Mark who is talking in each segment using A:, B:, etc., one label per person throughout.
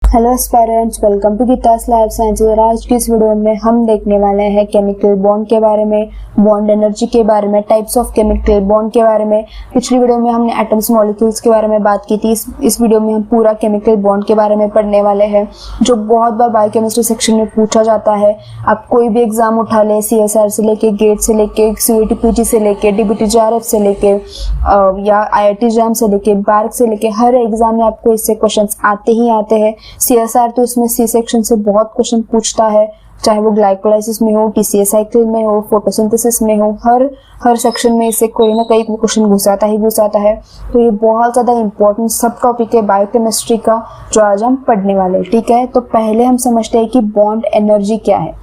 A: Hello aspirants, welcome to Geetas life sciences. और आज की इस वीडियो में हम देखने वाले हैं केमिकल बॉन्ड के बारे में, बॉन्ड एनर्जी के बारे में, टाइप्स ऑफ केमिकल बॉन्ड के बारे में। पिछली वीडियो में हमने एटम्स मॉलिक्यूल्स के बारे में बात की थी। इस वीडियो में हम पूरा केमिकल बॉन्ड के बारे में पढ़ने वाले हैं, जो बहुत बार बायोकेमिस्ट्री सेक्शन में पूछा जाता है। आप कोई भी एग्जाम उठा ले, CSR से लेके, गेट से लेके, CUET PG से लेके, DBT JRF से लेके या IIT JAM से लेके, बार्क से लेके, हर एग्जाम में आपको इससे क्वेश्चन आते ही आते हैं। CSR तो इसमें C सेक्शन से बहुत क्वेश्चन पूछता है, चाहे वो ग्लाइकोलाइसिस में हो, TCA साइकिल में हो, फोटोसिंथेसिस में हो, हर सेक्शन में इससे कोई ना कोई क्वेश्चन घुसाता है। तो ये बहुत ज्यादा इंपॉर्टेंट सब टॉपिक है बायोकेमिस्ट्री का, जो आज हम पढ़ने वाले हैं। ठीक है, तो पहले हम समझते हैं कि बॉन्ड एनर्जी क्या है।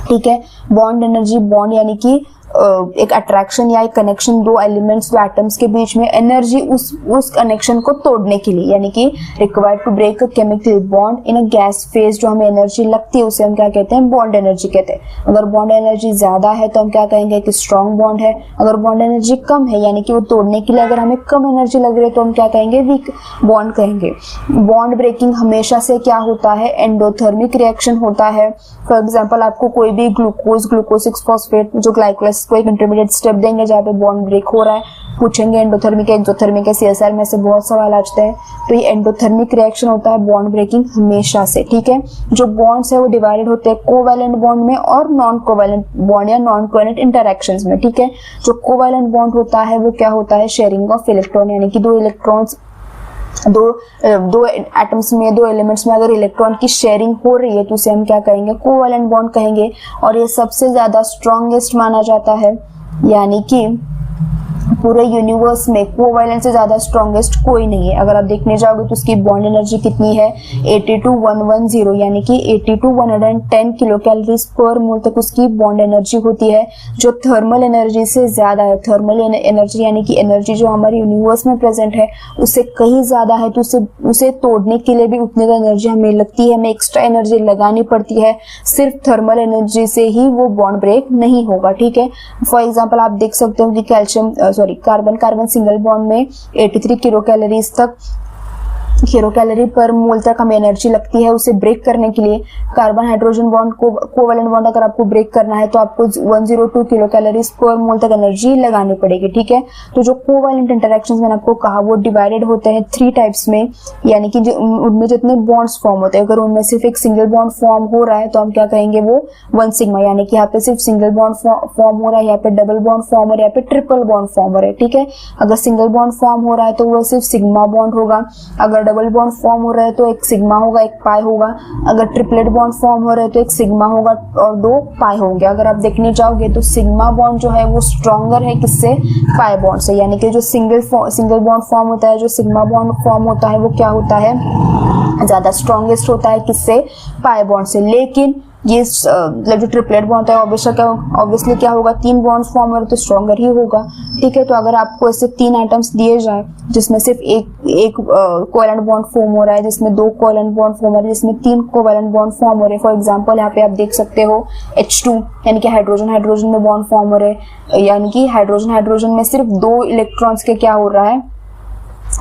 A: ठीक है, बॉन्ड एनर्जी, बॉन्ड यानी कि एक अट्रैक्शन या एक कनेक्शन, दो एलिमेंट्स या एटम्स के बीच में एनर्जी उस कनेक्शन को तोड़ने के लिए, यानी कि required to break a chemical bond in a gas phase. जो हमें एनर्जी लगती है उसे हम क्या कहते हैं? बॉन्ड एनर्जी कहते हैं। अगर बॉन्ड एनर्जी ज्यादा है तो हम क्या कहेंगे? कि स्ट्रॉन्ग बॉन्ड है। अगर बॉन्ड एनर्जी कम है, यानी कि वो तोड़ने के लिए अगर हमें कम एनर्जी लग रही है, तो हम क्या कहेंगे? वीक बॉन्ड कहेंगे। बॉन्ड ब्रेकिंग हमेशा से क्या होता है? एंडोथर्मिक रिएक्शन होता है। फॉर एग्जाम्पल, आपको कोई भी ग्लूकोज 6 फॉस्फेट जो ग्लाइकोलाइसिस को एक इंटरमीडिएट स्टेप देंगे जहाँ पे बॉन्ड ब्रेक हो रहा है, पूछेंगे एंडोथर्मिक है, एक्सोथर्मिक है, CSR में से बहुत सवाल आते हैं। तो ये एंडोथर्मिक रिएक्शन होता है बॉन्ड ब्रेकिंग हमेशा से। ठीक है, जो बॉन्ड्स है वो डिवाइडेड होते हैं कोवैलेंट बॉन्ड में और नॉन कोवैलेंट बॉन्ड या नॉन कोवैलेंट इंटरैक्शंस में। ठीक है, जो कोवैलेंट बॉन्ड होता है वो क्या होता है? शेयरिंग ऑफ इलेक्ट्रॉन, यानी कि दो इलेक्ट्रॉन्स, दो एटम्स में, दो एलिमेंट्स में अगर इलेक्ट्रॉन की शेयरिंग हो रही है तो उसे हम क्या कहेंगे? कोवैलेंट बॉन्ड कहेंगे। और ये सबसे ज्यादा स्ट्रॉन्गेस्ट माना जाता है, यानी कि पूरे यूनिवर्स में कोवैलेंट से ज्यादा स्ट्रॉन्गेस्ट कोई नहीं है। अगर आप देखने जाओगे तो उसकी बॉन्ड एनर्जी कितनी है? 82,110, यानी कि 82,110 किलो कैलोरीज पर मोल तक उसकी बॉन्ड एनर्जी होती है, जो थर्मल एनर्जी से ज्यादा है। थर्मल एनर्जी यानी कि एनर्जी जो हमारे यूनिवर्स में प्रेजेंट है उससे कहीं ज्यादा है, तो उसे तोड़ने के लिए भी उतनी एनर्जी हमें लगती है, हमें एक्स्ट्रा एनर्जी लगानी पड़ती है। सिर्फ थर्मल एनर्जी से ही वो बॉन्ड ब्रेक नहीं होगा। ठीक है, फॉर एग्जाम्पल आप देख सकते हो कि कार्बन सिंगल बॉन्ड में 83 किलो कैलोरी पर मोल तक हमें एनर्जी लगती है उसे ब्रेक करने के लिए। कार्बन हाइड्रोजन बॉन्ड को, कोवैलेंट बॉन्ड अगर आपको ब्रेक करना है तो आपको 102 किलो कैलोरीज पर मोल तक एनर्जी लगानी पड़ेगी। ठीक है, तो जो कोवैलेंट इंटरैक्शंस मैंने आपको कहा वो डिवाइडेड होते हैं 3 टाइप्स में, यानी कि उनमें जितने बॉन्ड्स फॉर्म होते हैं, अगर उनमें सिर्फ एक सिंगल बॉन्ड फॉर्म हो रहा है तो हम क्या कहेंगे? वो 1 सिग्मा, यानी कि यहाँ पे सिर्फ सिंगल बॉन्ड फॉर्म हो रहा है, यहाँ पे डबल बॉन्ड फॉर्म हो रहा है, यहाँ पे ट्रिपल बॉन्ड फॉर्म हो रहा है। ठीक है, अगर सिंगल बॉन्ड फॉर्म हो रहा है तो वो सिर्फ सिग्मा बॉन्ड होगा। अगर डबल बॉन्ड फॉर्म हो रहा है तो एक सिग्मा होगा, एक पाई होगा। अगर ट्रिपलेट बॉन्ड फॉर्म हो रहा है तो एक सिग्मा होगा और 2 पाई होंगे। अगर आप देखने जाओगे तो सिग्मा बॉन्ड जो है वो स्ट्रॉन्गर है किससे? पाई बॉन्ड से। यानी कि जो सिंगल बॉन्ड फॉर्म होता है, जो सिग्मा बॉन्ड फॉर्म होता है, वो क्या होता है? ज्यादा स्ट्रॉन्गेस्ट होता है किससे? पाई बॉन्ड से। लेकिन ये जो ट्रिपलेट बॉन्ड है ऑब्वियसली क्या होगा? 3 बॉन्ड्स फॉर्म हो रहे तो स्ट्रॉन्गर ही होगा। ठीक है, तो अगर आपको ऐसे 3 एटम्स दिए जाए जिसमें सिर्फ एक कोवैलेंट बॉन्ड फॉर्म हो रहा है, जिसमें 2 कोवैलेंट बॉन्ड फॉर्म हो रहे हैं, जिसमें 3 कोवैलेंट बॉन्ड फॉर्म हो रहे हैं। फॉर एग्जांपल यहाँ पे आप देख सकते हो H2, यानी कि हाइड्रोजन में बॉन्ड फॉर्म हो रहे हैं, यानी कि हाइड्रोजन में सिर्फ 2 इलेक्ट्रॉन्स के क्या हो रहा है?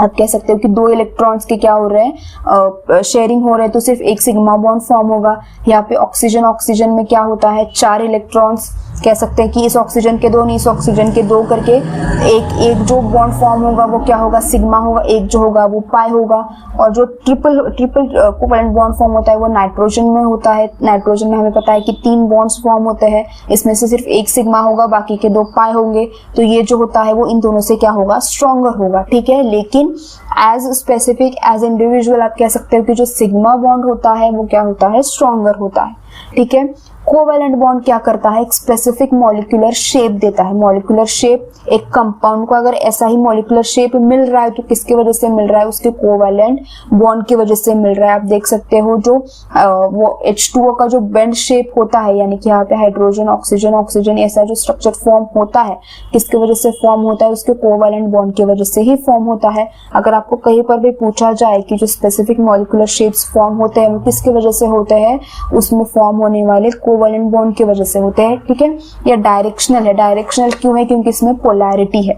A: आप कह सकते हो कि 2 इलेक्ट्रॉन्स के क्या हो रहे हैं? शेयरिंग हो रहे हैं, तो सिर्फ एक सिग्मा बॉन्ड फॉर्म होगा। यहाँ पे ऑक्सीजन में क्या होता है? 4 इलेक्ट्रॉन्स। कह सकते हैं कि इस ऑक्सीजन के 2 नहीं, इस ऑक्सीजन के 2 करके एक जो बॉन्ड फॉर्म होगा वो क्या होगा? सिग्मा होगा। एक जो होगा वो पाई होगा। और जो ट्रिपल कोवैलेंट बॉन्ड फॉर्म होता है वो नाइट्रोजन में होता है। नाइट्रोजन में हमें पता है कि 3 बॉन्ड्स फॉर्म होते हैं, इसमें से सिर्फ एक सिग्मा होगा, बाकी के 2 पाई होंगे। तो ये जो होता है वो इन दोनों से क्या होगा? स्ट्रॉन्गर होगा। ठीक है, लेकिन एज स्पेसिफिक, एज इंडिविजुअल आप कह सकते हो कि जो सिग्मा बॉन्ड होता है वो क्या होता है? स्ट्रॉन्गर होता है। ठीक है, कोवैलेंट बॉन्ड क्या करता है? एक स्पेसिफिक मॉलिक्यूलर शेप देता है। मॉलिक्यूलर शेप, एक कंपाउंड को अगर ऐसा ही मॉलिक्यूलर शेप मिल रहा है तो किसकी वजह से मिल रहा है? उसके कोवैलेंट बॉन्ड की वजह से मिल रहा है। आप देख सकते हो जो वो H2O का जो बेंड शेप होता है, यानी कि यहाँ पे हाइड्रोजन ऑक्सीजन ऐसा जो स्ट्रक्चर फॉर्म होता है, किसकी वजह से फॉर्म होता है? उसके कोवैलेंट बॉन्ड की वजह से ही फॉर्म होता है। अगर आपको कहीं पर भी पूछा जाए कि जो स्पेसिफिक मॉलिक्यूलर शेप्स फॉर्म होते हैं वो किसकी वजह से होते हैं, उसमें फॉर्म होने वाले कोवैलेंट बॉन्ड की वजह से होते हैं। ठीक है, या डायरेक्शनल है। डायरेक्शनल क्यों है? क्योंकि इसमें पोलैरिटी है।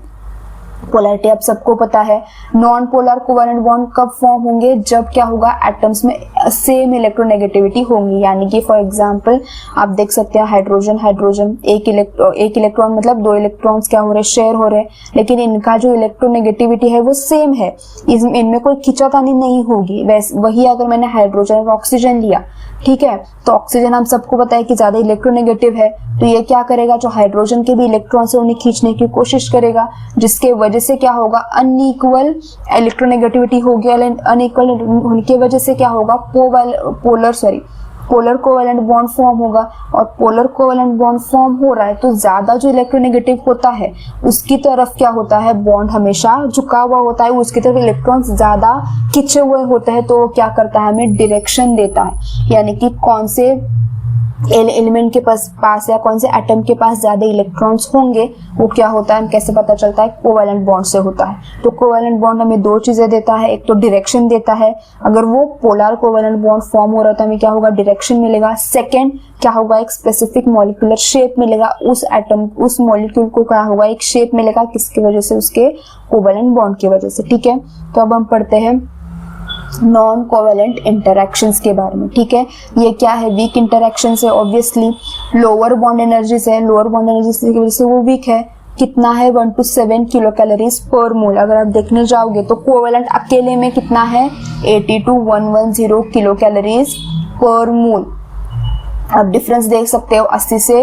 A: पोलैरिटी आप सबको पता है। नॉन पोलर कोवेलेंट बॉन्ड कब फॉर्म होंगे, जब क्या होगा, एटम्स में सेम इलेक्ट्रोनेगेटिविटी होंगी। यानी कि फॉर एग्जांपल आप देख सकते हैं हाइड्रोजन हाइड्रोजन एक इलेक्ट्रॉन मतलब 2 इलेक्ट्रॉन्स क्या हो रहे, शेयर हो रहे हैं, लेकिन इनका जो इलेक्ट्रोनेगेटिविटी है वो सेम है, इनमें कोई खींचातानी नहीं होगी। वैसे वही अगर मैंने हाइड्रोजन और ऑक्सीजन लिया, ठीक है, तो ऑक्सीजन हम सबको पता है कि ज्यादा इलेक्ट्रोनेगेटिव है, तो ये क्या करेगा, जो हाइड्रोजन के भी इलेक्ट्रॉन से उन्हें खींचने की कोशिश करेगा, जिसके वजह से क्या होगा, अनइक्वल इलेक्ट्रोनेगेटिविटी होगी। अनइक्वल होने की वजह से क्या होगा, पोलर कोवेलेंट बॉन्ड फॉर्म होगा। और पोलर कोवेलेंट बॉन्ड फॉर्म हो रहा है तो ज्यादा जो इलेक्ट्रोनेगेटिव होता है उसकी तरफ क्या होता है, बॉन्ड हमेशा झुका हुआ होता है, उसकी तरफ इलेक्ट्रॉन्स ज्यादा खिंचे हुए होते हैं, तो वो क्या करता है, हमें डायरेक्शन देता है, यानी कि कौन से एलिमेंट के पास या कौन से एटम के पास ज्यादा इलेक्ट्रॉन्स होंगे, वो क्या होता है, कैसे पता चलता है, कोवेलेंट बॉन्ड से होता है। तो कोवेलेंट बॉन्ड हमें 2 चीजें देता है, एक तो डायरेक्शन देता है, अगर वो पोलर कोवेलेंट बॉन्ड फॉर्म हो रहा है तो हमें क्या होगा, डायरेक्शन मिलेगा। सेकेंड क्या होगा, एक स्पेसिफिक मॉलिक्यूलर शेप मिलेगा, उस एटम उस मॉलिक्यूल को क्या होगा, एक शेप मिलेगा, किसकी वजह से, उसके कोवेलेंट बॉन्ड की वजह से। ठीक है, तो अब हम पढ़ते हैं नॉन कोवेलेंट इंटरैक्शंस के बारे में। ठीक है, ये क्या है, वीक इंटरैक्शन है, ऑब्वियसली लोअर बॉन्ड एनर्जी से, लोअर बॉन्ड एनर्जी की वजह से वो वीक है। कितना है, 1 to 7 किलो कैलोरीज पर मोल। अगर आप देखने जाओगे तो कोवेलेंट अकेले में कितना है, 80 to 110 किलो कैलोरीज पर मोल। आप डिफरेंस देख सकते हो, 80 से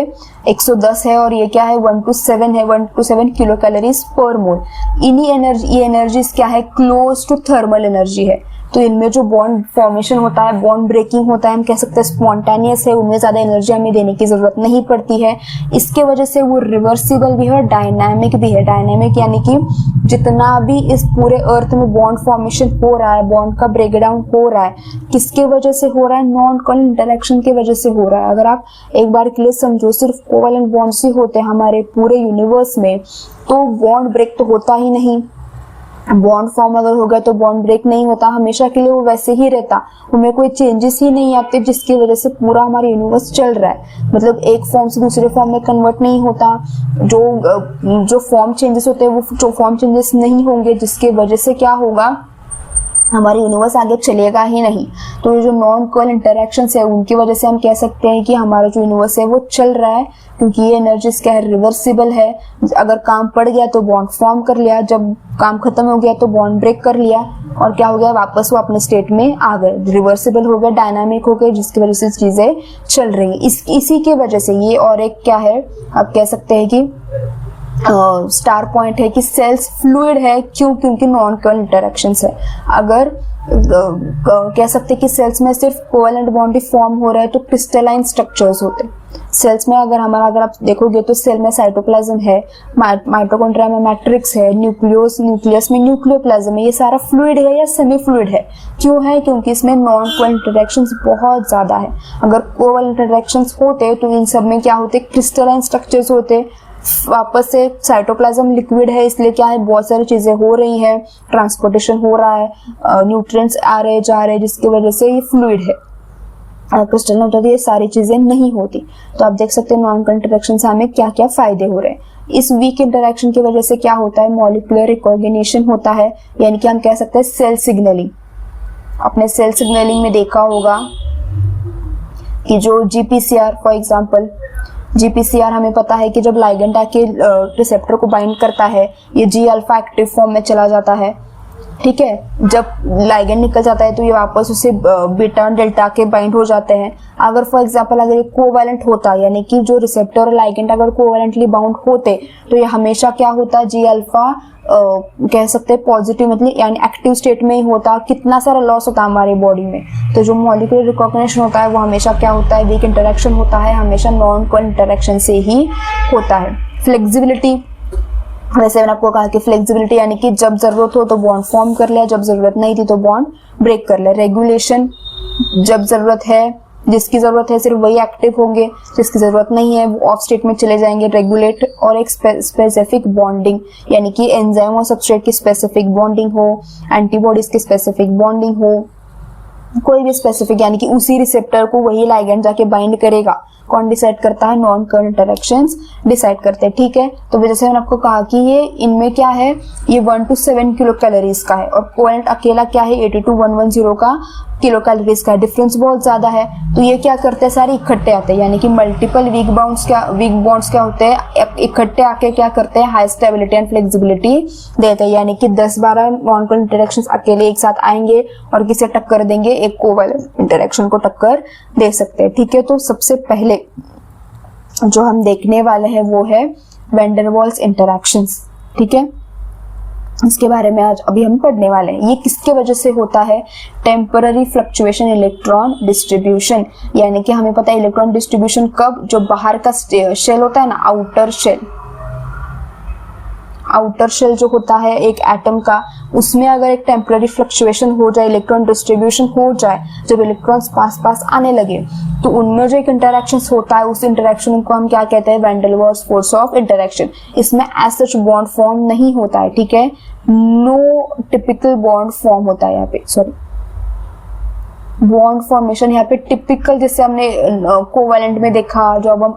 A: 110 है और ये क्या है, 1 to 7 है, 1 to 7 किलो कैलोरीज पर मोल। ये एनर्जीज क्या है, क्लोज टू थर्मल एनर्जी है, तो इनमें जो बॉन्ड फॉर्मेशन होता है, बॉन्ड ब्रेकिंग होता है, हम कह सकते हैं स्पॉन्टेनियस है, उनमें ज्यादा एनर्जी हमें देने की जरूरत नहीं पड़ती है। इसके वजह से वो रिवर्सिबल भी है और डायनामिक भी है। डायनामिक यानी कि जितना भी इस पूरे अर्थ में बॉन्ड फॉर्मेशन हो रहा है, बॉन्ड का ब्रेकडाउन हो रहा है, किसके वजह से हो रहा है, नॉन कोवेलेंट इंटरैक्शन की वजह से हो रहा है। अगर आप एक बार के लिए समझो, सिर्फ कोवेलेंट बॉन्ड्स ही होते हैं हमारे पूरे यूनिवर्स में, तो बॉन्ड ब्रेक तो होता ही नहीं। बॉन्ड फॉर्म अगर हो गया तो बॉन्ड ब्रेक नहीं होता, हमेशा के लिए वो वैसे ही रहता, उनमें कोई चेंजेस ही नहीं आते, जिसकी वजह से पूरा हमारा यूनिवर्स चल रहा है। मतलब एक फॉर्म से दूसरे फॉर्म में कन्वर्ट नहीं होता, जो फॉर्म चेंजेस होते हैं वो फॉर्म चेंजेस नहीं होंगे, जिसकी वजह से क्या होगा, हमारा यूनिवर्स आगे चलेगा ही नहीं। तो ये जो नॉन कोवेलेंट इंटरैक्शंस है, उनकी वजह से हम कह सकते हैं कि हमारा जो यूनिवर्स है वो चल रहा है, क्योंकि ये एनर्जीज क्या है, रिवर्सिबल है। अगर काम पड़ गया तो बॉन्ड फॉर्म कर लिया, जब काम खत्म हो गया तो बॉन्ड ब्रेक कर लिया, और क्या हो गया, वापस वो अपने स्टेट में आ गए, रिवर्सिबल हो गए, डायनामिक हो गए, जिसकी वजह से चीजें चल रही है। इसी की वजह से ये, और एक क्या है, आप कह सकते हैं कि स्टार पॉइंट है कि सेल्स फ्लूइड है, क्यों, क्योंकि नॉन कोवेलेंट इंटरैक्शंस है। अगर कह सकते हैं कि सेल्स में सिर्फ कोवेलेंट बॉन्ड ही फॉर्म हो रहा है तो क्रिस्टलाइन स्ट्रक्चर्स होते हैं सेल्स में। अगर आप देखोगे तो सेल में साइटोप्लाज्म है, माइटोकॉन्ड्रिया में मैट्रिक्स है, न्यूक्लियस में न्यूक्लियोप्लाज्म है, ये सारा फ्लूइड है या सेमी फ्लूइड है। क्यों है, क्योंकि इसमें नॉन कोवेलेंट इंटरैक्शंस बहुत ज्यादा है। अगर कोवेलेंट इंटरैक्शंस होते तो इन सब में क्या होते, क्रिस्टलाइन स्ट्रक्चर्स होते। वापस से साइटोप्लाज्म लिक्विड है, इसलिए क्या है, बहुत सारी चीजें हो रही है, ट्रांसपोर्टेशन हो रहा है, न्यूट्रिएंट्स आ रहे जा रहे, जिसकी वजह से ये फ्लूइड है। क्रिस्टल होता है, ये सारी चीजें नहीं होती। तो आप देख सकते हैं नॉन कोवेलेंट इंटरैक्शन से हमें क्या क्या फायदे हो रहे हैं। इस वीक इंटरैक्शन की वजह से क्या होता है, मॉलिक्यूलर रिकॉग्निशन होता है, यानी कि हम कह सकते हैं सेल सिग्नलिंग। अपने सेल सिग्नलिंग में देखा होगा कि जो जीपीसीआर फॉर एग्जांपल, जीपीसीआर हमें पता है कि जब लाइगेंड आके रिसेप्टर को बाइंड करता है, ये जी अल्फा एक्टिव फॉर्म में चला जाता है। ठीक है, जब लाइगेंड निकल जाता है तो ये वापस उसे बीटा डेल्टा के बाइंड हो जाते हैं। अगर फॉर एग्जांपल अगर ये कोवैलेंट होता, यानी कि जो रिसेप्टर और लाइगेंड अगर कोवैलेंटली बाउंड होते, तो ये हमेशा क्या होता, जी अल्फा कह सकते हैं पॉजिटिव, मतलब यानी एक्टिव स्टेट में ही होता। कितना सारा लॉस होता है हमारी बॉडी में। तो जो मॉलिक्यूलर रिकॉग्निशन होता है वो हमेशा क्या होता है, वीक इंटरैक्शन होता है, हमेशा नॉन कोवेलेंट इंटरैक्शन से ही होता है। फ्लेक्सिबिलिटी, वैसे मैंने आपको कहा कि फ्लेक्सिबिलिटी यानी कि जब जरूरत हो तो बॉन्ड फॉर्म कर लिया, जब जरूरत नहीं थी तो बॉन्ड ब्रेक कर लिया। रेगुलेशन, जब जरूरत है, जिसकी जरूरत है सिर्फ वही एक्टिव होंगे, जिसकी जरूरत नहीं है वो ऑफ स्टेट में चले जाएंगे। रेगुलेट, और एक स्पेसिफिक बॉन्डिंग, यानी कि एंजाइम और सबस्ट्रेट की स्पेसिफिक बॉन्डिंग हो, एंटीबॉडीज की स्पेसिफिक बॉन्डिंग हो, कोई भी स्पेसिफिक, यानी कि उसी रिसेप्टर को वही लाइगेंड जाके बाइंड करेगा, कौन डिसाइड करता है, नॉन कोवेलेंट इंटरेक्शंस डिसाइड करते हैं, ठीक है। तो जैसे मैंने आपको कहा कि ये इनमें क्या है, ये 1 to 7 किलो कैलोरीज का है और कोवेलेंट अकेला क्या है 80 to 110 का किलो कैलोरीज का है, डिफरेंस बहुत ज्यादा है। तो ये क्या करते हैं, सारे इकट्ठे आते हैं, यानी कि मल्टीपल वीक बॉन्ड्स क्या होते हैं, इकट्ठे आके क्या करते हैं, हाई स्टेबिलिटी एंड फ्लेक्सिबिलिटी देते हैं, यानी कि 10-12 नॉन कोवेलेंट इंटरेक्शंस अकेले एक साथ आएंगे और किसे टक्कर देंगे, एक कोवेलेंट इंटरेक्शन को टक्कर दे सकते हैं, ठीक है। तो सबसे पहले जो हम देखने वाले हैं वो है वैन डेर वाल्स इंटरैक्शंस, ठीक है। इसके बारे में आज अभी हम पढ़ने वाले हैं। ये किसके वजह से होता है, टेम्पररी फ्लक्चुएशन इलेक्ट्रॉन डिस्ट्रीब्यूशन, यानी कि हमें पता है इलेक्ट्रॉन डिस्ट्रीब्यूशन कब, जो बाहर का शेल होता है ना, आउटर शेल जो होता है एक एटम का, उसमें अगर एक टेम्पररी फ्लक्चुएशन हो जाए, इलेक्ट्रॉन डिस्ट्रीब्यूशन हो जाए, जब इलेक्ट्रॉन्स पास आने लगे, तो उनमें जो एक इंटरेक्शन होता है, उस इंटरेक्शन को हम क्या कहते हैं, van der Waals force of interaction. इसमें एज सच बॉन्ड फॉर्म नहीं होता है, ठीक है, नो टिपिकल बॉन्ड फॉर्म होता है यहाँ पे, सॉरी बॉन्ड फॉर्मेशन यहाँ पे टिपिकल, जैसे हमने कोवेलेंट में देखा, जो अब हम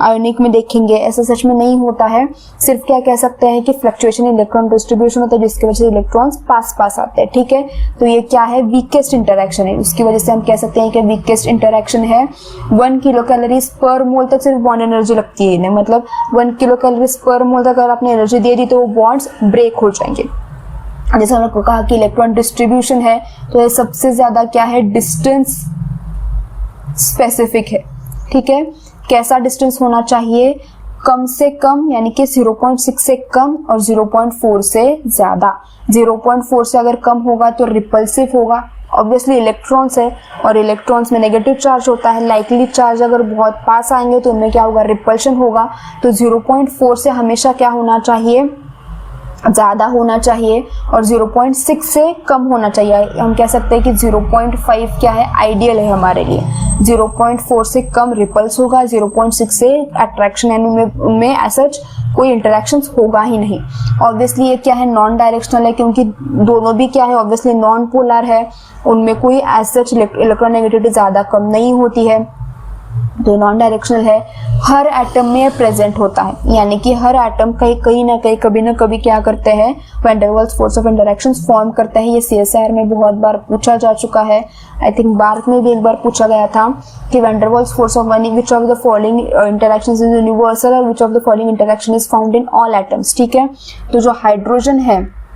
A: आयोनिक में देखेंगे, ऐसा सच में नहीं होता है। सिर्फ क्या कह सकते हैं कि फ्लक्चुएशन इलेक्ट्रॉन डिस्ट्रीब्यूशन होता है, जिसकी वजह से इलेक्ट्रॉन्स पास आते हैं, ठीक है। तो ये क्या है, वीकेस्ट इंटरेक्शन है, उसकी वजह से हम कह सकते हैं कि वीकेस्ट इंटरेक्शन है। 1 किलो कैलोरीज पर मोल तक सिर्फ बॉन्ड एनर्जी लगती है, मतलब 1 किलो कैलोरीज पर मोल तक अगर आपने एनर्जी दे दी तो वो बॉन्ड्स ब्रेक हो जाएंगे। जैसे हमने कहा कि इलेक्ट्रॉन डिस्ट्रीब्यूशन है, तो ये सबसे ज्यादा क्या है, डिस्टेंस स्पेसिफिक है, ठीक है। कैसा डिस्टेंस होना चाहिए, कम से कम, यानी कि 0.6 से कम और 0.4 से ज्यादा। 0.4 से अगर कम होगा तो रिपल्सिव होगा, ऑब्वियसली इलेक्ट्रॉन्स है और इलेक्ट्रॉन्स में नेगेटिव चार्ज होता है, लाइकली चार्ज अगर बहुत पास आएंगे तो उनमें क्या होगा, रिपल्शन होगा। तो 0.4 से हमेशा क्या होना चाहिए, ज्यादा होना चाहिए, और 0.6 से कम होना चाहिए। हम कह सकते हैं कि 0.5 क्या है, आइडियल है हमारे लिए। 0.4 से कम रिपल्स होगा, 0.6 से अट्रैक्शन, यानी उनमें ऐसा कोई इंटरेक्शंस होगा ही नहीं। ऑब्वियसली ये क्या है, नॉन डायरेक्शनल है, क्योंकि दोनों भी क्या है, ऑब्वियसली नॉन पोलर है, उनमें कोई ऐसा इलेक्ट्रोनेगेटिविटी ज्यादा कम नहीं होती है, तो नॉन डायरेक्शनल है। हर एटम में प्रेजेंट होता है, यानी कि हर एटम कहीं ना कहीं कभी ना कभी क्या करते हैं, van der Waals force of interactions form करते हैं। ये CSIR में बहुत बार पूछा जा चुका है, आई थिंक भारत में भी एक बार पूछा गया था कि van der Waals force of which of the following interactions is universal और which of the following interaction is found in all atoms, ठीक है। तो जो हाइड्रोजन है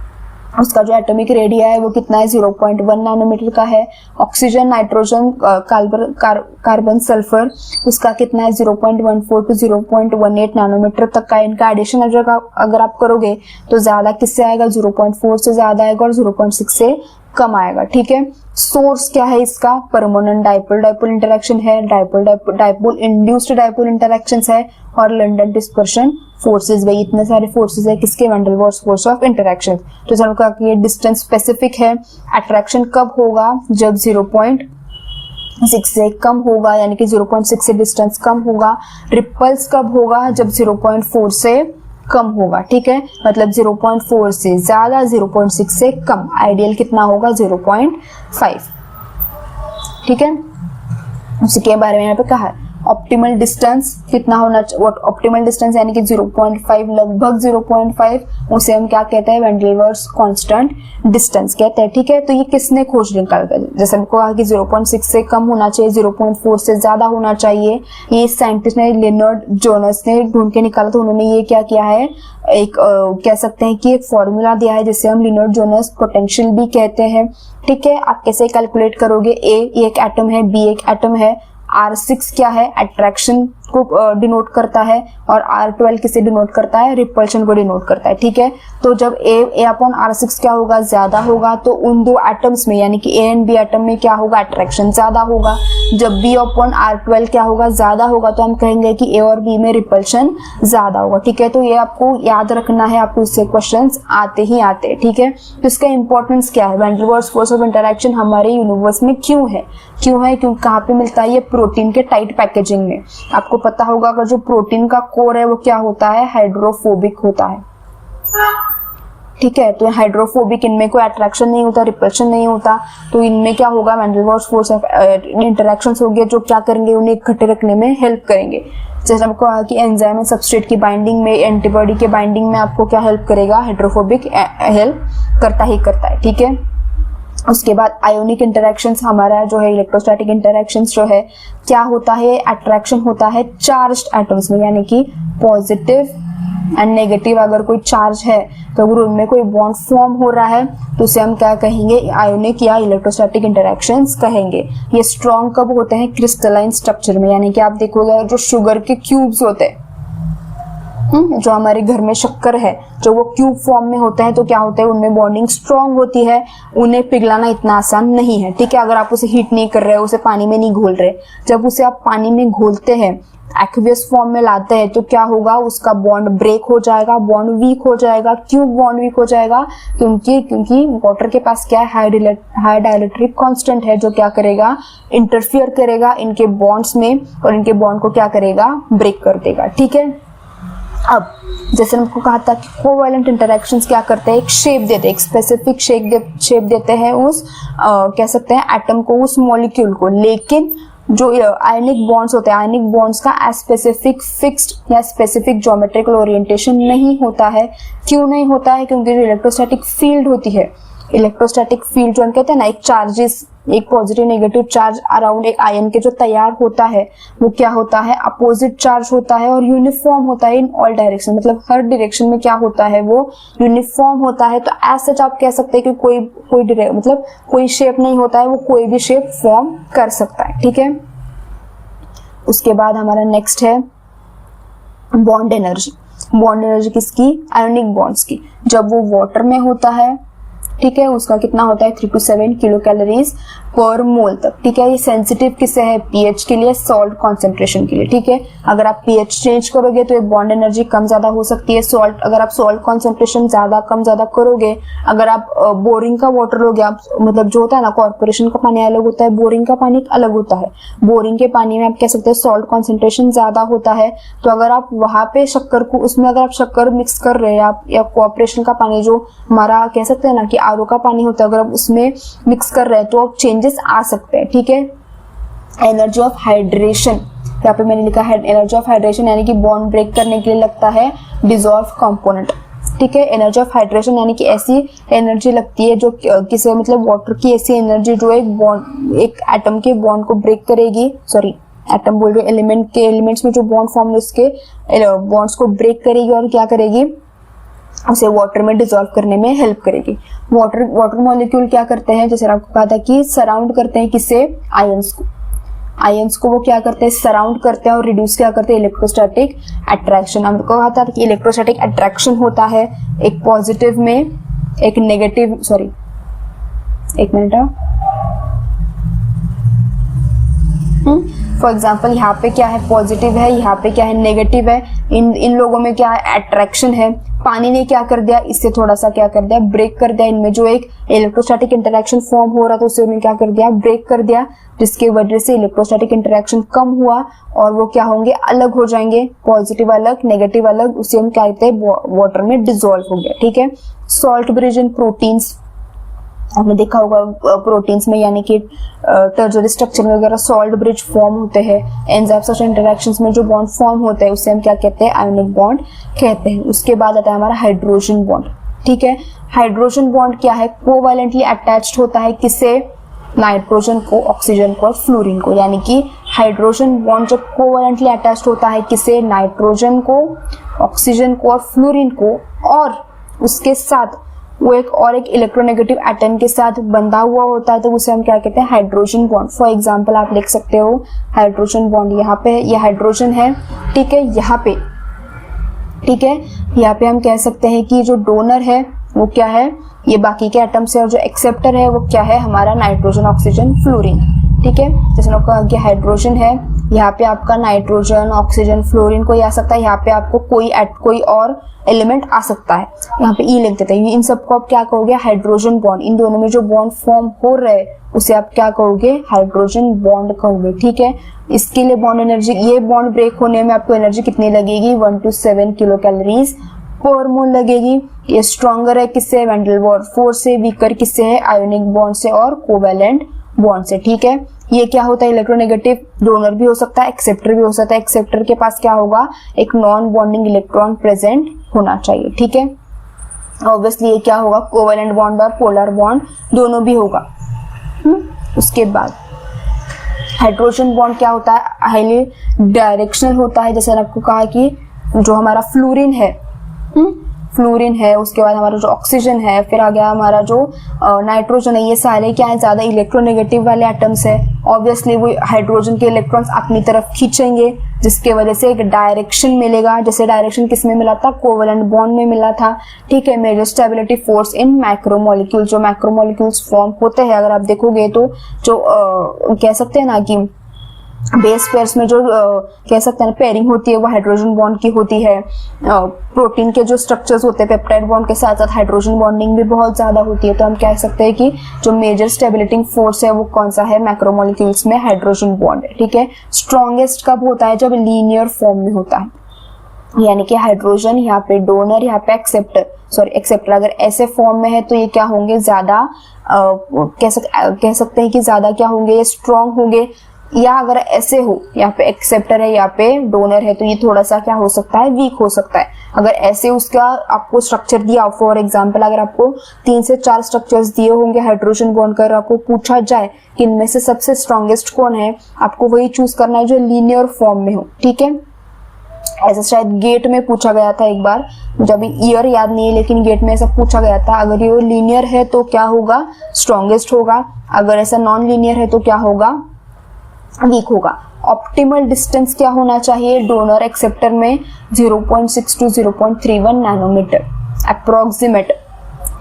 A: उसका जो एटॉमिक रेडिया है वो कितना है, 0.1 नैनोमीटर का है। ऑक्सीजन, नाइट्रोजन, कार्बन, सल्फर, उसका कितना है, 0.14 to 0.18 नैनोमीटर तक का। इनका एडिशन अगर आप करोगे तो ज्यादा किससे आएगा, 0.4 से ज्यादा आएगा और 0.6 से कम आएगा, ठीक है। सोर्स क्या है इसका, परमानेंट डाइपोल इंटरेक्शन है, डाइपोल इंड्यूस्ड डाइपोल इंटरेक्शंस है, और लंडन डिस्पर्शन फोर्सेस। भाई इतने सारे फोर्सेस है किसके, van der Waals force of interaction. तो चलो कहा कि ये डिस्टेंस स्पेसिफिक है। अट्रैक्शन कब होगा, जब 0.6 से कम होगा, यानी कि 0.6 से डिस्टेंस कम होगा। रिपल्स कब होगा, जब 0.4 से कम होगा, ठीक है, मतलब 0.4 से ज्यादा, 0.6 से कम। आइडियल कितना होगा, 0.5, ठीक है। उसी के बारे में यहाँ पे कहा है। ऑप्टिमल डिस्टेंस कितना होना, ऑप्टिमल डिस्टेंस यानी कि 0.5, लगभग 0.5, उसे हम क्या कहते हैं, van der Waals constant distance कहते हैं, ठीक है। तो ये किसने खोज निकाला, जैसे हमको कहा कि 0.6 से कम होना चाहिए, 0.4 से ज्यादा होना चाहिए। ये साइंटिस्ट ने, लियोनार्ड जोनास ने ढूंढ के निकाला। तो उन्होंने ये क्या किया है, एक कह सकते हैं कि एक फॉर्मूला दिया है जिसे हम लियोनार्ड जोनास पोटेंशियल भी कहते हैं, ठीक है। आप कैसे कैलकुलेट करोगे, ए एक एटम है, बी एक एटम है, R6 क्या है, अट्रैक्शन को डिनोट करता है, और R12 किसे डिनोट करता है, रिपल्शन को डिनोट करता है, ठीक है। तो जब A अपॉन R6 क्या होगा, ज्यादा होगा, तो उन दो एटम्स में, यानी कि A एंड B एटम में क्या होगा, अट्रैक्शन ज्यादा होगा। जब B अपॉन R12 क्या होगा, ज्यादा होगा, तो हम कहेंगे कि A और B में रिपल्शन ज्यादा होगा, ठीक है। तो ये आपको याद रखना है, आपको इससे क्वेश्चंस आते ही आते हैं, ठीक है। तो इसका इंपॉर्टेंस क्या है, van der Waals force of interaction हमारे यूनिवर्स में क्यों है, क्योंकि कहाँ पे मिलता है, ये प्रोटीन के टाइट पैकेजिंग में। आपको पता होगा अगर जो प्रोटीन का कोर है वो क्या होता है, हाइड्रोफोबिक होता है, ठीक है। तो हाइड्रोफोबिक, इनमें कोई अट्रैक्शन नहीं होता, रिपल्शन नहीं होता, तो इनमें क्या होगा, van der Waals force interactions होंगे जो क्या करेंगे, उन्हें इकट्ठे रखने में हेल्प करेंगे। जैसे आपको कहा कि एंजाइम एंड सबस्ट्रेट की बाइंडिंग में, एंटीबॉडी के बाइंडिंग में आपको क्या हेल्प करेगा, हाइड्रोफोबिक हेल्प करता ही करता है, ठीक है। उसके बाद आयोनिक इंटरेक्शंस, हमारा जो है इलेक्ट्रोस्टैटिक इंटरेक्शंस जो है क्या होता है, अट्रैक्शन होता है चार्ज्ड एटम्स में, यानी कि पॉजिटिव एंड नेगेटिव अगर कोई चार्ज है तो अगर उनमें कोई बॉन्ड फॉर्म हो रहा है तो उसे हम क्या कहेंगे, आयोनिक या इलेक्ट्रोस्टैटिक इंटरेक्शंस कहेंगे। ये स्ट्रॉन्ग कब होते हैं, क्रिस्टलाइन स्ट्रक्चर में, यानी कि आप देखोगे जो शुगर के क्यूब्स होते हैं, जो हमारे घर में शक्कर है, जो वो क्यूब फॉर्म में होते हैं, तो क्या होता है, उनमें बॉन्डिंग स्ट्रॉन्ग होती है, उन्हें पिघलाना इतना आसान नहीं है, ठीक है। अगर आप उसे हीट नहीं कर रहे, उसे पानी में नहीं घोल रहे, जब उसे आप पानी में घोलते हैं, एक्वियस फॉर्म में लाते हैं, तो क्या होगा, उसका बॉन्ड ब्रेक हो जाएगा, बॉन्ड वीक हो जाएगा। क्यों बॉन्ड वीक हो जाएगा, क्योंकि वाटर के पास क्या है, हाई डाइलेक्ट्रिक कांस्टेंट है, जो क्या करेगा, इंटरफियर करेगा इनके बॉन्ड्स में और इनके बॉन्ड को क्या करेगा, ब्रेक कर देगा, ठीक है। अब जैसे हमको कहा था कि कोवैलेंट इंटरेक्शंस क्या करते हैं, एक शेप देते हैं, एक स्पेसिफिक शेप देते हैं उस कह सकते हैं एटम को, उस मॉलिक्यूल को। लेकिन जो आयनिक बॉन्ड्स होते हैं, आयनिक बॉन्ड्स का स्पेसिफिक फिक्स्ड या स्पेसिफिक ज्योमेट्रिकल ओरिएंटेशन नहीं होता है। क्यों नहीं होता है, क्योंकि जो इलेक्ट्रोस्टैटिक फील्ड होती है, इलेक्ट्रोस्टैटिक फील्ड जो हम कहते हैं ना, एक चार्जेस, एक पॉजिटिव नेगेटिव चार्ज अराउंड एक आयन के जो तैयार होता है, वो क्या होता है, अपोजिट चार्ज होता है और यूनिफॉर्म होता है इन ऑल डायरेक्शन, मतलब हर डायरेक्शन में क्या होता है, वो यूनिफॉर्म होता है। तो एज सच आप कह सकते हैं कि कोई मतलब कोई शेप नहीं होता है, वो कोई भी शेप फॉर्म कर सकता है, ठीक है। उसके बाद हमारा नेक्स्ट है बॉन्ड एनर्जी। बॉन्ड एनर्जी किसकी, आयोनिक बॉन्ड्स की। जब वो वाटर में होता है, ठीक है, उसका कितना होता है, 3 to 7 किलो कैलोरीज पर मोल तक, ठीक है। ये सेंसिटिव किससे है, पीएच के लिए, सॉल्ट कॉन्सेंट्रेशन के लिए, ठीक है। अगर आप पीएच चेंज करोगे तो ये बॉन्ड एनर्जी कम ज्यादा हो सकती है। सॉल्ट, अगर आप सॉल्ट कॉन्सेंट्रेशन ज्यादा कम ज्यादा करोगे, अगर आप बोरिंग का वाटर लोगे, आप मतलब जो होता है ना, कॉर्पोरेशन का पानी अलग होता है, बोरिंग का पानी अलग होता है। बोरिंग के पानी में आप कह सकते हैं सॉल्ट कॉन्सेंट्रेशन ज्यादा होता है, तो अगर आप वहां पे शक्कर को, उसमें अगर आप शक्कर मिक्स कर रहे हैं आप, या कॉर्पोरेशन का पानी जो हमारा कह सकते हैं ना कि आरओ का पानी होता है, अगर आप उसमें मिक्स कर रहे हैं तो आप चेंजेस आ सकते हैं, ठीक है। एनर्जी ऑफ हाइड्रेशन, यहाँ पे मैंने लिखा है एनर्जी ऑफ हाइड्रेशन, यानी कि बॉन्ड ब्रेक करने के लिए लगता है डिसॉल्व कंपोनेंट, ठीक है। एनर्जी ऑफ हाइड्रेशन यानी कि ऐसी एनर्जी लगती है जो किसी मतलब वाटर की ऐसी एनर्जी जो एक बॉन्ड, एक एटम के बॉन्ड को ब्रेक करेगी, सॉरी एटम बोल रहे, एलिमेंट के, एलिमेंट्स में जो बॉन्ड फॉर्म है उसके बॉन्ड्स को ब्रेक करेगी और क्या करेगी, उसे वाटर में डिसॉल्व करने में हेल्प करेगी। वाटर मॉलिक्यूल क्या करते हैं, जैसे आपको कहा था कि सराउंड करते हैं किससे, आयंस को वो क्या करते हैं, सराउंड करते हैं और रिड्यूस क्या करते हैं, इलेक्ट्रोस्टैटिक अट्रैक्शन। हमको कहा था कि इलेक्ट्रोस्टैटिक अट्रैक्शन होता है एक पॉजिटिव में, एक नेगेटिव, सॉरी एक मिनट, फॉर एग्जाम्पल यहाँ पे क्या है, पॉजिटिव है, यहाँ पे क्या है, नेगेटिव है। इन लोगों में क्या है, अट्रैक्शन है। पानी ने क्या कर दिया, इससे थोड़ा सा क्या कर दिया, ब्रेक कर दिया। इनमें जो एक इलेक्ट्रोस्टैटिक इंटरेक्शन फॉर्म हो रहा था उसे उन्हें क्या कर दिया, ब्रेक कर दिया, जिसकी वजह से इलेक्ट्रोस्टैटिक इंटरेक्शन कम हुआ और वो क्या होंगे, अलग हो जाएंगे, पॉजिटिव अलग, नेगेटिव अलग, उसे हम क्या कहते हैं, वाटर में डिसॉल्व हो गया, ठीक है। सॉल्ट ब्रिज इन प्रोटीन्स, आपने देखा होगा प्रोटीन्स में, यानी कि टर्जरी स्ट्रक्चर में वगैरह सॉल्ट ब्रिज फॉर्म होते हैं। एंजाइम सच इंटरेक्शंस में जो बॉन्ड फॉर्म होते हैं उसे हम क्या कहते हैं, आयोनिक बॉन्ड कहते हैं। उसके बाद आता है हमारा हाइड्रोजन बॉन्ड, ठीक है। हाइड्रोजन बॉन्ड क्या है, कोवैलेंटली अटैच्ड होता है किससे, नाइट्रोजन को, ऑक्सीजन को और फ्लोरीन को। यानी कि हाइड्रोजन बॉन्ड जब कोवैलेंटली अटैच्ड होता है किससे, नाइट्रोजन को, ऑक्सीजन को और फ्लोरीन को, और उसके साथ वो एक इलेक्ट्रोनेगेटिव एटम के साथ बंधा हुआ होता है, तो उसे हम क्या कहते हैं, हाइड्रोजन बॉन्ड। फॉर एग्जांपल आप लिख सकते हो हाइड्रोजन बॉन्ड, यहाँ पे ये हाइड्रोजन है, ठीक है, यहाँ पे, ठीक है, यहाँ पे हम कह सकते हैं कि जो डोनर है वो क्या है, ये बाकी के एटम से, और जो एक्सेप्टर है वो क्या है, हमारा नाइट्रोजन, ऑक्सीजन, फ्लोरीन, ठीक है। जैसे आपका कि हाइड्रोजन है, यहाँ पे आपका नाइट्रोजन, ऑक्सीजन, फ्लोरीन कोई आ सकता है, यहाँ पे आपको कोई और एलिमेंट आ सकता है, यहाँ पे ई लिख देते हैं। इन सबको आप क्या कहोगे, हाइड्रोजन बॉन्ड। इन दोनों में जो बॉन्ड फॉर्म हो रहे उसे आप क्या कहोगे, हाइड्रोजन बॉन्ड कहोगे, ठीक है। इसके लिए बॉन्ड एनर्जी, ये बॉन्ड ब्रेक होने में आपको एनर्जी कितनी लगेगी, 1 to 7 किलो कैलोरीज पर मोल लगेगी। ये स्ट्रॉन्गर है किससे, वैन डेर वाल्स फोर्स से, वीकर किससे है, आयोनिक बॉन्ड से और कोवैलेंट बॉन्ड से। ठीक है, ये क्या होता है, इलेक्ट्रोनेगेटिव डोनर भी हो सकता है, एक्सेप्टर भी हो सकता है। एक्सेप्टर के पास क्या होगा, एक नॉन बॉन्डिंग इलेक्ट्रॉन प्रेजेंट होना चाहिए। ठीक है, ऑब्वियसली ये क्या होगा, कोवैलेंट बॉन्ड और पोलर बॉन्ड दोनों भी होगा। उसके बाद हाइड्रोजन बॉन्ड क्या होता है, हाईली डायरेक्शनल होता है। जैसे आपको कहा कि जो हमारा फ्लोरीन है, फ्लोरीन है, उसके बाद हमारा जो ऑक्सीजन है, फिर आ गया हमारा जो नाइट्रोजन है, ये सारे क्या है, ज्यादा इलेक्ट्रोनेगेटिव वाले एटम्स है। ऑब्वियसली वो हाइड्रोजन के इलेक्ट्रॉन्स अपनी तरफ खींचेंगे, जिसके वजह से एक डायरेक्शन मिलेगा। जैसे डायरेक्शन किसमें मिला था, कोवैलेंट बॉन्ड में मिला था। ठीक है, major stability force in macromolecule, जो मैक्रोमोलिक्यूल्स फॉर्म होते हैं, अगर आप देखोगे तो जो कह सकते हैं ना कि बेस पेयर्स में जो कह सकते हैं पेयरिंग होती है वो हाइड्रोजन बॉन्ड की होती है। प्रोटीन के जो स्ट्रक्चर्स होते हैं पेप्टाइड बॉन्ड के साथ साथ हाइड्रोजन बॉन्डिंग भी बहुत ज्यादा होती है। तो हम कह सकते हैं कि जो मेजर स्टेबिलिटिंग फोर्स है वो कौन सा है, मैक्रोमोलिक्यूल्स में हाइड्रोजन बॉन्ड है। ठीक है, स्ट्रॉन्गेस्ट कब होता है, जब लीनियर फॉर्म में होता है, यानी कि हाइड्रोजन यहाँ पे डोनर, यहाँ पे एक्सेप्टर अगर ऐसे फॉर्म में है तो ये क्या होंगे, ज्यादा कह सकते हैं कि ज्यादा क्या होंगे, ये स्ट्रॉन्ग होंगे। या अगर ऐसे हो, यहाँ पे एक्सेप्टर है, यहाँ पे डोनर है, तो ये थोड़ा सा क्या हो सकता है, वीक हो सकता है। अगर ऐसे उसका आपको स्ट्रक्चर दिया, फॉर एग्जांपल अगर आपको 3 से 4 स्ट्रक्चर्स दिए होंगे हाइड्रोजन बॉन्ड का, आपको पूछा जाए कि इनमें से सबसे स्ट्रॉन्गेस्ट कौन है, आपको वही चूज करना है जो लीनियर फॉर्म में हो। ठीक है, ऐसा शायद गेट में पूछा गया था एक बार, मुझे अभी ईयर याद नहीं है, लेकिन गेट में ऐसा पूछा गया था, अगर ये लीनियर है तो क्या होगा, स्ट्रॉन्गेस्ट होगा, अगर ऐसा नॉन लीनियर है तो क्या होगा, वीक होगा। ऑप्टिमल डिस्टेंस क्या होना चाहिए, डोनर एक्सेप्टर में 0.6 to 0.31 नैनोमीटर अप्रोक्सीमेट।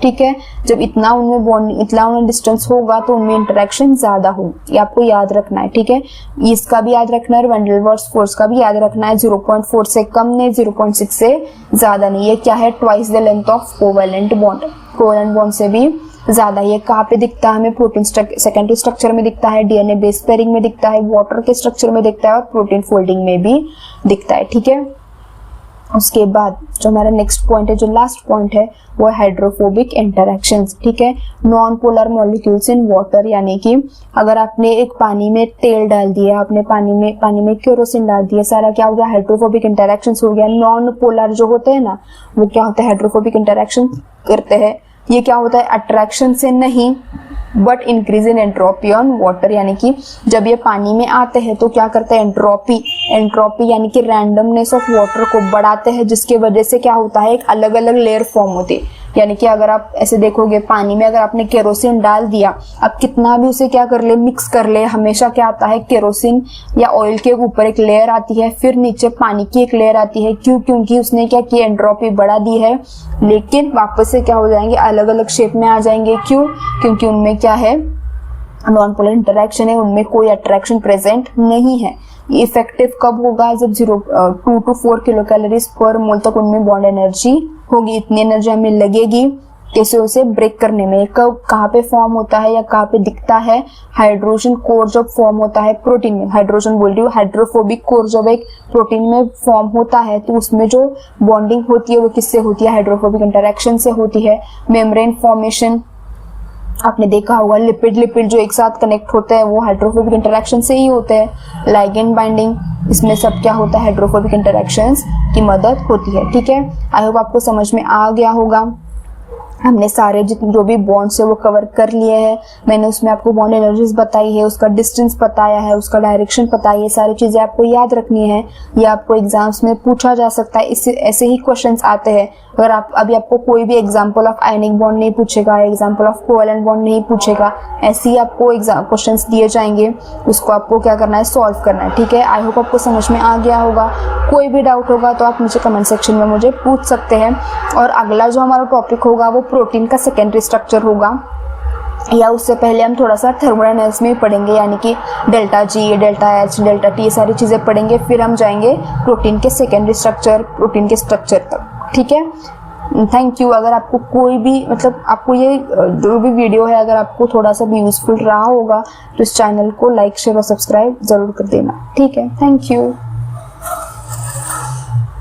A: ठीक है, जब इतना उनमें डिस्टेंस होगा तो उनमें इंटरेक्शन ज्यादा होगी, ये आपको याद रखना है। ठीक है, इसका भी याद रखना है, वैन डेर वाल्स फोर्स का भी याद रखना है। 0.4 से कम नहीं, 0.6 से ज्यादा नहीं। ये क्या है, twice the length of covalent bond, covalent bond से भी ज्यादा। ये कहाँ पे दिखता है हमें, प्रोटीन सेकेंडरी स्ट्रक्चर में दिखता है, डीएनए बेस पेयरिंग में दिखता है, वाटर के स्ट्रक्चर में दिखता है और प्रोटीन फोल्डिंग में भी दिखता है। ठीक है, उसके बाद जो हमारा नेक्स्ट पॉइंट है, जो लास्ट पॉइंट है, वो है हाइड्रोफोबिक इंटरैक्शंस। ठीक है, non polar molecules in water, यानी कि अगर आपने एक पानी में तेल डाल दिया, आपने पानी में केरोसिन डाल दिया, सारा क्या हो गया, हाइड्रोफोबिक इंटरैक्शंस हो गया। नॉन पोलर जो होते हैं ना, वो क्या होता है, हाइड्रोफोबिक इंटरैक्शन करते हैं। ये क्या होता है, अट्रैक्शन से नहीं but increase in entropy on water, यानी कि जब ये पानी में आते हैं तो क्या करते हैं, एंट्रोपी यानी कि रैंडमनेस ऑफ वाटर को बढ़ाते हैं, जिसके वजह से क्या होता है, एक अलग अलग लेयर फॉर्म होती है। यानी कि अगर आप ऐसे देखोगे, पानी में अगर आपने केरोसिन डाल दिया, अब कितना भी उसे क्या कर ले, मिक्स कर ले, हमेशा क्या आता है, केरोसिन या ऑयल के ऊपर एक लेयर आती है, फिर नीचे पानी की एक लेयर आती है। क्यों, क्योंकि उसने क्या किया, एंट्रोपी बढ़ा दी है, लेकिन वापस से क्या हो जाएंगे, अलग अलग शेप में आ जाएंगे। क्यों, क्योंकि उनमें क्या है, नॉन पोलर इंटरैक्शन है, उनमें कोई अट्रैक्शन प्रेजेंट नहीं है। इफेक्टिव कब होगा, जब 2 to 4 किलो कैलोरीज पर मोल तक उनमें बॉन्ड एनर्जी होगी। इतनी एनर्जी हमें लगेगी कैसे उसे ब्रेक करने में। कब, कहाँ पे फॉर्म होता है या कहाँ पे दिखता है, हाइड्रोजन कोर जब फॉर्म होता है प्रोटीन में, हाइड्रोजन बोल रही हूँ, हाइड्रोफोबिक कोर जब एक प्रोटीन में फॉर्म होता है तो उसमें जो बॉन्डिंग होती है वो किससे होती है, हाइड्रोफोबिक इंटरैक्शन से होती है। मेम्ब्रेन फॉर्मेशन आपने देखा होगा, लिपिड जो एक साथ कनेक्ट होते हैं वो हाइड्रोफोबिक इंटरैक्शन से ही होते हैं। लाइगेंड बाइंडिंग, इसमें सब क्या होता है, हाइड्रोफोबिक इंटरैक्शंस की मदद होती है। ठीक है, आई होप आपको समझ में आ गया होगा। हमने सारे जो भी बॉन्ड्स है वो कवर कर लिए हैं। मैंने उसमें आपको बॉन्ड एनर्जीज बताई है, उसका डिस्टेंस बताया है, उसका डायरेक्शन पता है। ये सारी चीजें आपको याद रखनी है, ये आपको एग्जाम्स में पूछा जा सकता है। इससे ऐसे ही क्वेश्चंस आते हैं। अगर अभी आपको कोई भी एग्जाम्पल ऑफ आयनिक बॉन्ड नहीं पूछेगा, एग्जाम्पल ऑफ कोवैलेंट बॉन्ड नहीं पूछेगा, ऐसे ही आपको क्वेश्चंस दिए जाएंगे, उसको आपको क्या करना है, सॉल्व करना है। ठीक है, आई होप आपको समझ में आ गया होगा। कोई भी डाउट होगा तो आप मुझे कमेंट सेक्शन में मुझे पूछ सकते हैं। और अगला जो हमारा टॉपिक होगा वो प्रोटीन का सेकेंडरी स्ट्रक्चर होगा, या उससे पहले हम थोड़ा सा थर्मोडायनामिक्स में पढ़ेंगे, यानी कि delta G, delta H, delta T, ये सारी चीजें पढ़ेंगे। फिर हम जाएंगे प्रोटीन के सेकेंडरी स्ट्रक्चर, प्रोटीन के स्ट्रक्चर तक। ठीक है, थैंक यू। अगर आपको कोई भी आपको ये जो भी वीडियो है अगर आपको थोड़ा सा भी यूजफुल रहा होगा तो इस चैनल को लाइक, शेयर और सब्सक्राइब जरूर कर देना। ठीक है, थैंक यू।